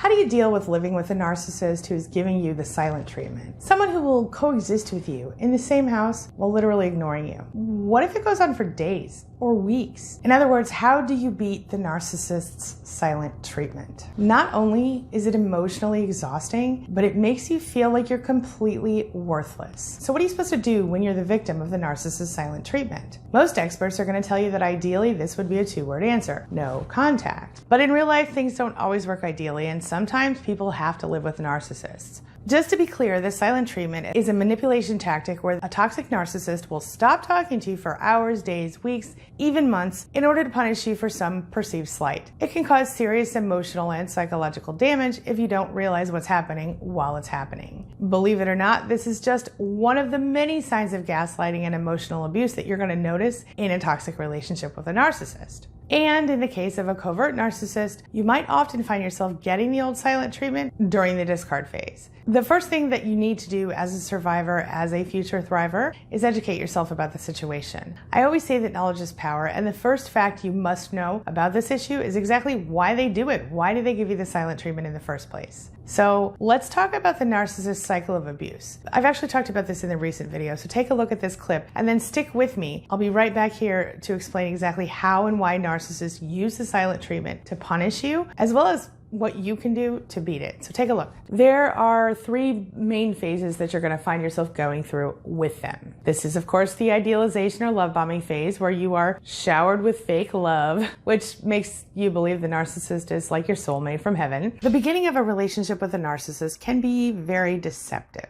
How do you deal with living with a narcissist who is giving you the silent treatment? Someone who will coexist with you in the same house while literally ignoring you. What if it goes on for days or weeks? In other words, how do you beat the narcissist's silent treatment? Not only is it emotionally exhausting, but it makes you feel like you're completely worthless. So what are you supposed to do when you're the victim of the narcissist's silent treatment? Most experts are going to tell you that ideally this would be a two-word answer: no contact. But in real life, things don't always work ideally, and sometimes people have to live with narcissists. Just to be clear, this silent treatment is a manipulation tactic where a toxic narcissist will stop talking to you for hours, days, weeks, even months in order to punish you for some perceived slight. It can cause serious emotional and psychological damage if you don't realize what's happening while it's happening. Believe it or not, this is just one of the many signs of gaslighting and emotional abuse that you're going to notice in a toxic relationship with a narcissist. And in the case of a covert narcissist, you might often find yourself getting the old silent treatment during the discard phase. The first thing that you need to do as a survivor, as a future thriver, is educate yourself about the situation. I always say that knowledge is power, and the first fact you must know about this issue is exactly why they do it. Why do they give you the silent treatment in the first place? So let's talk about the narcissist cycle of abuse. I've actually talked about this in the recent video, so take a look at this clip and then stick with me. I'll be right back here to explain exactly how and why narcissists use the silent treatment to punish you, as well as what you can do to beat it. So take a look. There are three main phases that you're going to find yourself going through with them. This is, of course, the idealization or love bombing phase, where you are showered with fake love, which makes you believe the narcissist is like your soulmate from heaven. The beginning of a relationship with a narcissist can be very deceptive.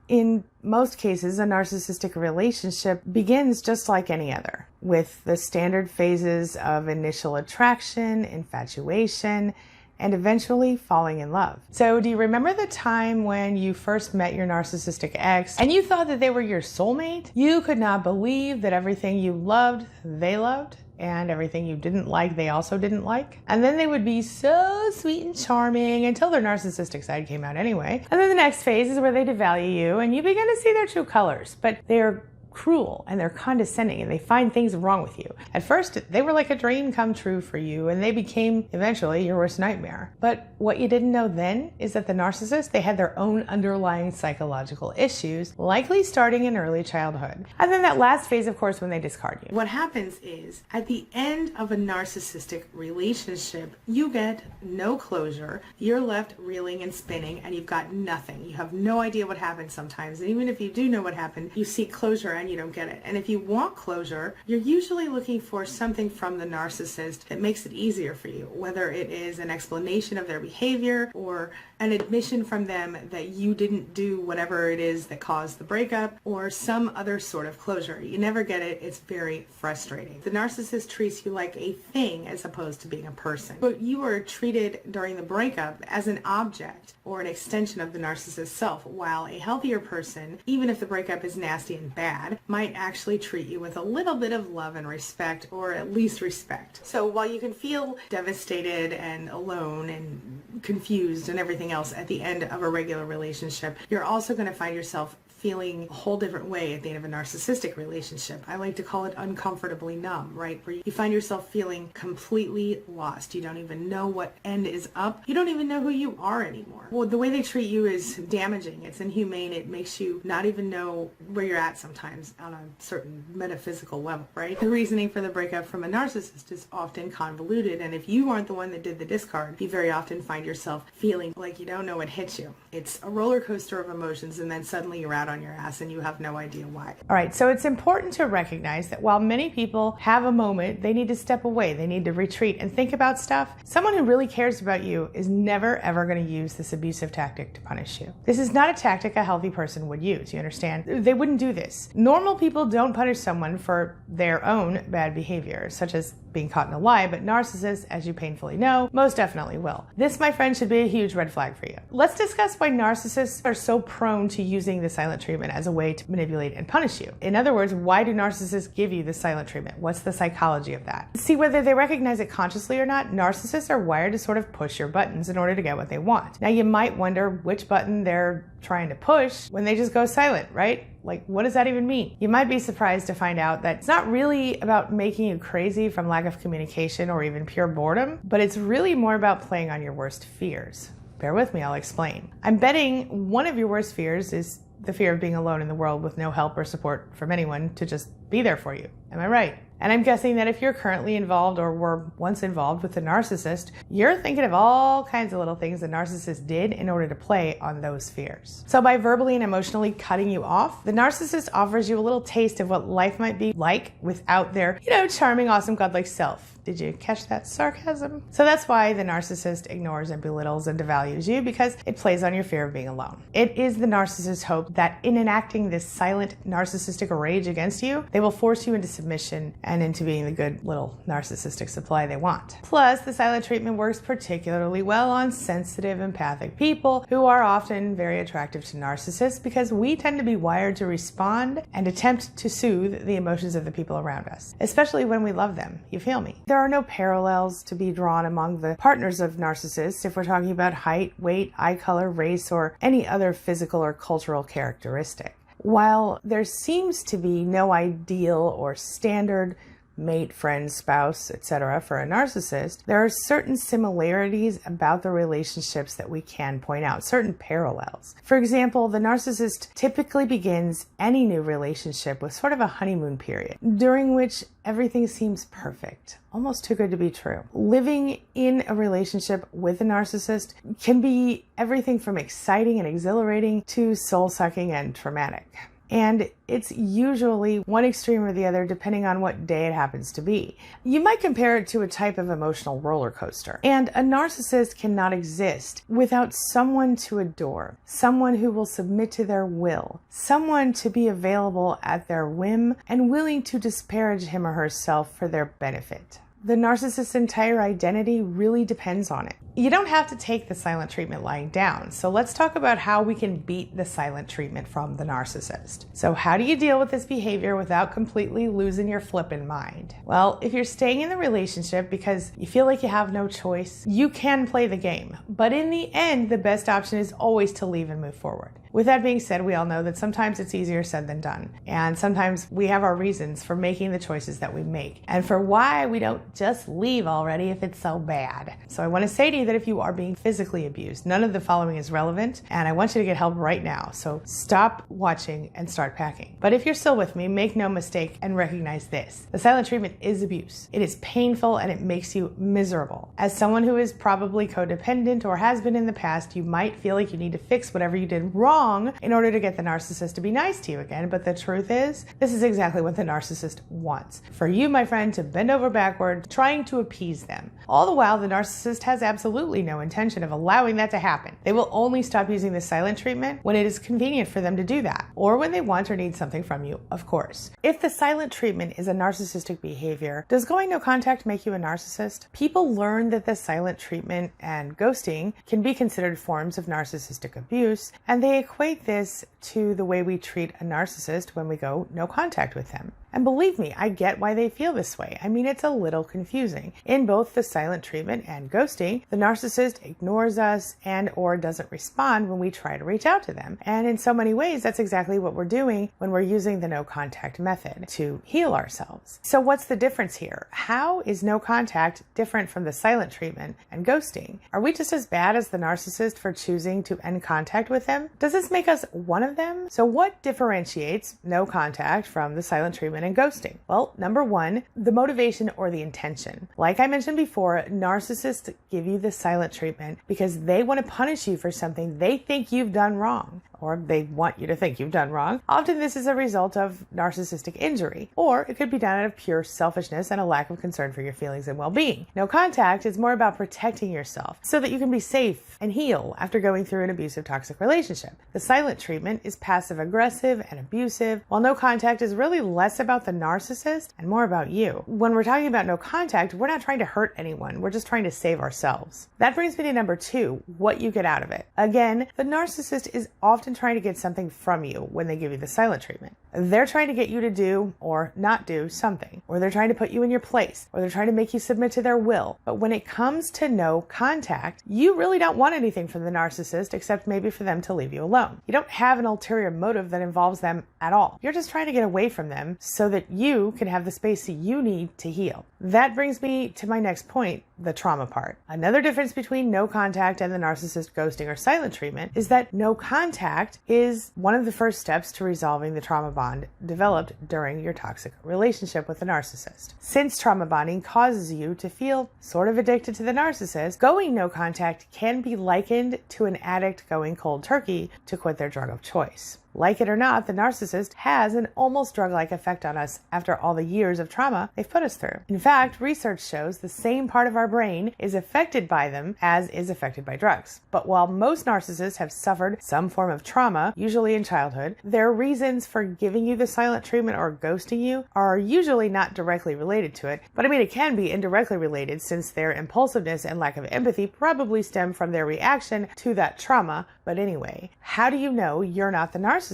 In most cases, a narcissistic relationship begins just like any other, with the standard phases of initial attraction, infatuation, and eventually falling in love. So do you remember the time when you first met your narcissistic ex and you thought that they were your soulmate? You could not believe that everything you loved, they loved, and everything you didn't like, they also didn't like. And then they would be so sweet and charming until their narcissistic side came out anyway. And then the next phase is where they devalue you and you begin to see their true colors, but they're cruel and they're condescending and they find things wrong with you. At first, they were like a dream come true for you and they became eventually your worst nightmare. But what you didn't know then is that the narcissist, they had their own underlying psychological issues, likely starting in early childhood. And then that last phase, of course, when they discard you. What happens is at the end of a narcissistic relationship, you get no closure. You're left reeling and spinning and you've got nothing. You have no idea what happened sometimes. And even if you do know what happened, you seek closure and you don't get it. And if you want closure, you're usually looking for something from the narcissist that makes it easier for you, whether it is an explanation of their behavior or an admission from them that you didn't do whatever it is that caused the breakup, or some other sort of closure. You never get it. It's very frustrating. The narcissist treats you like a thing as opposed to being a person. But you are treated during the breakup as an object or an extension of the narcissist's self, while a healthier person, even if the breakup is nasty and bad, might actually treat you with a little bit of love and respect, or at least respect. So while you can feel devastated and alone and confused and everything else at the end of a regular relationship, you're also going to find yourself feeling a whole different way at the end of a narcissistic relationship. I like to call it uncomfortably numb, right? Where you find yourself feeling completely lost. You don't even know what end is up. You don't even know who you are anymore. Well, the way they treat you is damaging. It's inhumane. It makes you not even know where you're at sometimes on a certain metaphysical level, right? The reasoning for the breakup from a narcissist is often convoluted, and if you aren't the one that did the discard, you very often find yourself feeling like you don't know what hit you. It's a roller coaster of emotions, and then suddenly you're out on your ass and you have no idea why. All right, so it's important to recognize that while many people have a moment, they need to step away, they need to retreat and think about stuff. Someone who really cares about you is never ever going to use this abusive tactic to punish you. This is not a tactic a healthy person would use, you understand? They wouldn't do this. Normal people don't punish someone for their own bad behavior, such as being caught in a lie, but narcissists, as you painfully know, most definitely will. This, my friend, should be a huge red flag for you. Let's discuss why narcissists are so prone to using the silent treatment as a way to manipulate and punish you. In other words, why do narcissists give you the silent treatment? What's the psychology of that? See, whether they recognize it consciously or not, narcissists are wired to sort of push your buttons in order to get what they want. Now, you might wonder which button they're trying to push when they just go silent, right? Like, what does that even mean? You might be surprised to find out that it's not really about making you crazy from lack of communication or even pure boredom, but it's really more about playing on your worst fears. Bear with me, I'll explain. I'm betting one of your worst fears is the fear of being alone in the world with no help or support from anyone to just be there for you. Am I right? And I'm guessing that if you're currently involved or were once involved with a narcissist, you're thinking of all kinds of little things the narcissist did in order to play on those fears. So by verbally and emotionally cutting you off, the narcissist offers you a little taste of what life might be like without their, charming, awesome, godlike self. Did you catch that sarcasm? So that's why the narcissist ignores and belittles and devalues you, because it plays on your fear of being alone. It is the narcissist's hope that in enacting this silent narcissistic rage against you, they will force you into submission and into being the good little narcissistic supply they want. Plus, the silent treatment works particularly well on sensitive, empathic people who are often very attractive to narcissists because we tend to be wired to respond and attempt to soothe the emotions of the people around us, especially when we love them. You feel me? There are no parallels to be drawn among the partners of narcissists if we're talking about height, weight, eye color, race, or any other physical or cultural characteristic. While there seems to be no ideal or standard mate, friend, spouse, etc. for a narcissist, there are certain similarities about the relationships that we can point out, certain parallels. For example, the narcissist typically begins any new relationship with sort of a honeymoon period, during which everything seems perfect, almost too good to be true. Living in a relationship with a narcissist can be everything from exciting and exhilarating to soul-sucking and traumatic. And it's usually one extreme or the other depending on what day it happens to be. You might compare it to a type of emotional roller coaster. And a narcissist cannot exist without someone to adore, someone who will submit to their will, someone to be available at their whim and willing to disparage him or herself for their benefit. The narcissist's entire identity really depends on it. You don't have to take the silent treatment lying down. So let's talk about how we can beat the silent treatment from the narcissist. So how do you deal with this behavior without completely losing your flippin' mind? Well, if you're staying in the relationship because you feel like you have no choice, you can play the game. But in the end, the best option is always to leave and move forward. With that being said, we all know that sometimes it's easier said than done. And sometimes we have our reasons for making the choices that we make and for why we don't just leave already if it's so bad. So I want to say to you that if you are being physically abused, none of the following is relevant, and I want you to get help right now. So stop watching and start packing. But if you're still with me, make no mistake and recognize this. The silent treatment is abuse. It is painful and it makes you miserable. As someone who is probably codependent or has been in the past, you might feel like you need to fix whatever you did wrong in order to get the narcissist to be nice to you again. But the truth is, this is exactly what the narcissist wants. For you, my friend, to bend over backward, trying to appease them. All the while, the narcissist has absolutely no intention of allowing that to happen. They will only stop using the silent treatment when it is convenient for them to do that, or when they want or need something from you, of course. If the silent treatment is a narcissistic behavior, does going no contact make you a narcissist? People learn that the silent treatment and ghosting can be considered forms of narcissistic abuse, and they equate this to the way we treat a narcissist when we go no contact with them. And believe me, I get why they feel this way. I mean, it's a little confusing. In both the silent treatment and ghosting, the narcissist ignores us and or doesn't respond when we try to reach out to them. And in so many ways, that's exactly what we're doing when we're using the no contact method to heal ourselves. So what's the difference here? How is no contact different from the silent treatment and ghosting? Are we just as bad as the narcissist for choosing to end contact with them? Does this make us one of them? So what differentiates no contact from the silent treatment and ghosting? Well, number one, the motivation or the intention. Like I mentioned before, narcissists give you the silent treatment because they want to punish you for something they think you've done wrong, or they want you to think you've done wrong. Often this is a result of narcissistic injury, or it could be done out of pure selfishness and a lack of concern for your feelings and well-being. No contact is more about protecting yourself so that you can be safe and heal after going through an abusive, toxic relationship. The silent treatment is passive-aggressive and abusive, while no contact is really less about the narcissist and more about you. When we're talking about no contact, we're not trying to hurt anyone. We're just trying to save ourselves. That brings me to number two, what you get out of it. Again, the narcissist is often often trying to get something from you when they give you the silent treatment. They're trying to get you to do or not do something, or they're trying to put you in your place, or they're trying to make you submit to their will. But when it comes to no contact, you really don't want anything from the narcissist except maybe for them to leave you alone. You don't have an ulterior motive that involves them at all. You're just trying to get away from them so that you can have the space that you need to heal. That brings me to my next point, the trauma part. Another difference between no contact and the narcissist ghosting or silent treatment is that no contact is one of the first steps to resolving the trauma bond developed during your toxic relationship with the narcissist. Since trauma bonding causes you to feel sort of addicted to the narcissist, going no contact can be likened to an addict going cold turkey to quit their drug of choice. Like it or not, the narcissist has an almost drug-like effect on us after all the years of trauma they've put us through. In fact, research shows the same part of our brain is affected by them as is affected by drugs. But while most narcissists have suffered some form of trauma, usually in childhood, their reasons for giving you the silent treatment or ghosting you are usually not directly related to it. But I mean, it can be indirectly related since their impulsiveness and lack of empathy probably stem from their reaction to that trauma. But anyway, how do you know you're not the narcissist?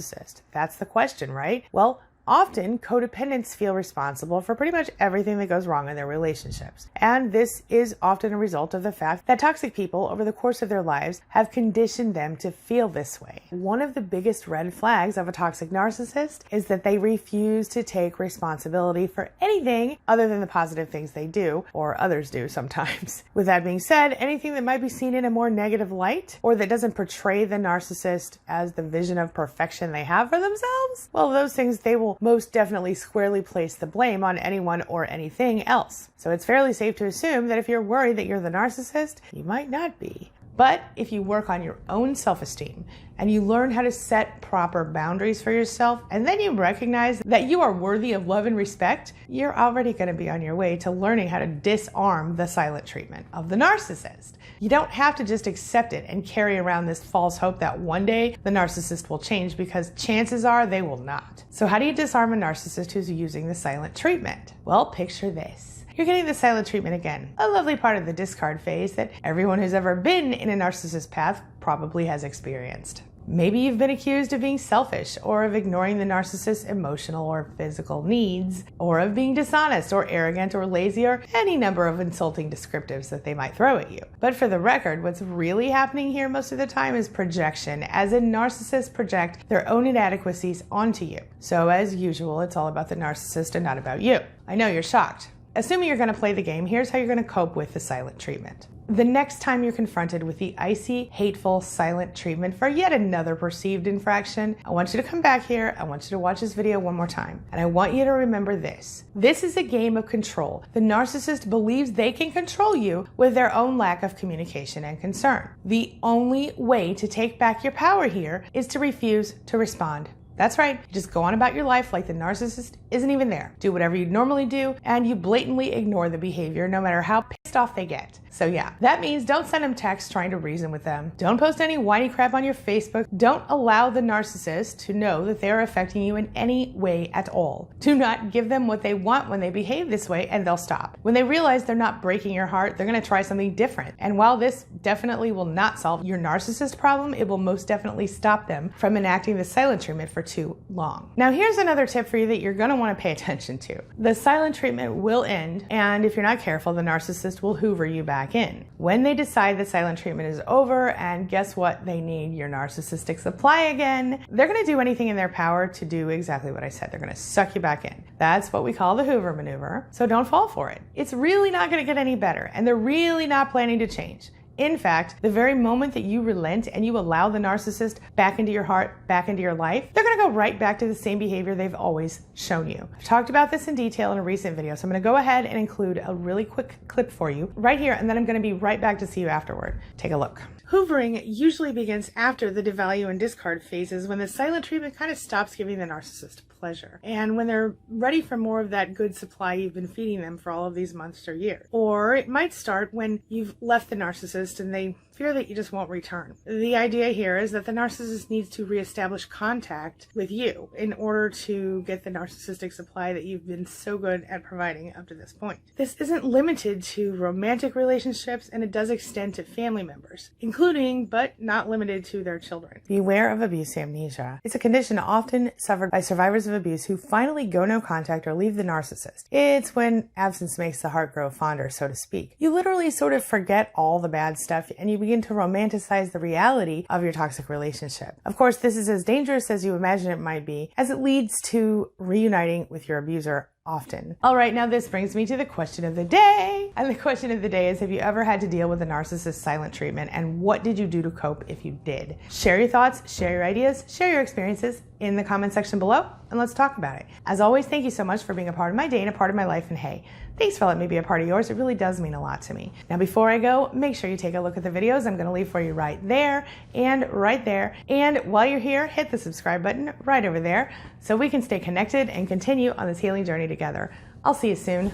That's the question, right? Well, often codependents feel responsible for pretty much everything that goes wrong in their relationships. And this is often a result of the fact that toxic people over the course of their lives have conditioned them to feel this way. One of the biggest red flags of a toxic narcissist is that they refuse to take responsibility for anything other than the positive things they do, or others do sometimes. With that being said, anything that might be seen in a more negative light, or that doesn't portray the narcissist as the vision of perfection they have for themselves, well, those things they will most definitely squarely place the blame on anyone or anything else. So it's fairly safe to assume that if you're worried that you're the narcissist, you might not be. But if you work on your own self-esteem and you learn how to set proper boundaries for yourself, and then you recognize that you are worthy of love and respect, you're already going to be on your way to learning how to disarm the silent treatment of the narcissist. You don't have to just accept it and carry around this false hope that one day the narcissist will change, because chances are they will not. So how do you disarm a narcissist who's using the silent treatment? Well, picture this. You're getting the silent treatment again, a lovely part of the discard phase that everyone who's ever been in a narcissist path probably has experienced. Maybe you've been accused of being selfish, or of ignoring the narcissist's emotional or physical needs, or of being dishonest or arrogant or lazy, or any number of insulting descriptives that they might throw at you. But for the record, what's really happening here most of the time is projection, as in narcissists project their own inadequacies onto you. So as usual, it's all about the narcissist and not about you. I know you're shocked. Assuming you're going to play the game, here's how you're going to cope with the silent treatment. The next time you're confronted with the icy, hateful, silent treatment for yet another perceived infraction, I want you to come back here, I want you to watch this video one more time, and I want you to remember this. This is a game of control. The narcissist believes they can control you with their own lack of communication and concern. The only way to take back your power here is to refuse to respond. That's right, you just go on about your life like the narcissist isn't even there. Do whatever you'd normally do, and you blatantly ignore the behavior no matter how pissed off they get. So yeah, that means don't send them texts trying to reason with them. Don't post any whiny crap on your Facebook. Don't allow the narcissist to know that they're affecting you in any way at all. Do not give them what they want when they behave this way, and they'll stop. When they realize they're not breaking your heart, they're gonna try something different. And while this definitely will not solve your narcissist problem, it will most definitely stop them from enacting the silent treatment for too long. Now here's another tip for you that you're gonna wanna pay attention to. The silent treatment will end, and if you're not careful, the narcissist will hoover you back in. When they decide the silent treatment is over, and guess what? They need your narcissistic supply again, they're gonna do anything in their power to do exactly what I said. They're gonna suck you back in. That's what we call the Hoover maneuver, so don't fall for it. It's really not gonna get any better, and they're really not planning to change. In fact, the very moment that you relent and you allow the narcissist back into your heart, back into your life, they're going to go right back to the same behavior they've always shown you. I've talked about this in detail in a recent video, so I'm going to go ahead and include a really quick clip for you right here, and then I'm going to be right back to see you afterward. Take a look. Hoovering usually begins after the devalue and discard phases, when the silent treatment kind of stops giving the narcissist pleasure, and when they're ready for more of that good supply you've been feeding them for all of these months or years. Or it might start when you've left the narcissist and they fear that you just won't return. The idea here is that the narcissist needs to reestablish contact with you in order to get the narcissistic supply that you've been so good at providing up to this point. This isn't limited to romantic relationships, and it does extend to family members, including but not limited to their children. Beware of abuse amnesia. It's a condition often suffered by survivors of abuse who finally go no contact or leave the narcissist. It's when absence makes the heart grow fonder, so to speak. You literally sort of forget all the bad stuff and you begin to romanticize the reality of your toxic relationship. Of course, this is as dangerous as you imagine it might be, as it leads to reuniting with your abuser often. All right, now this brings me to the question of the day. And the question of the day is, have you ever had to deal with a narcissist silent treatment, and what did you do to cope if you did? Share your thoughts, share your ideas, share your experiences in the comment section below, and let's talk about it. As always, thank you so much for being a part of my day and a part of my life, and hey, thanks for letting me be a part of yours. It really does mean a lot to me. Now, before I go, make sure you take a look at the videos I'm going to leave for you right there and right there. And while you're here, hit the subscribe button right over there so we can stay connected and continue on this healing journey together. I'll see you soon.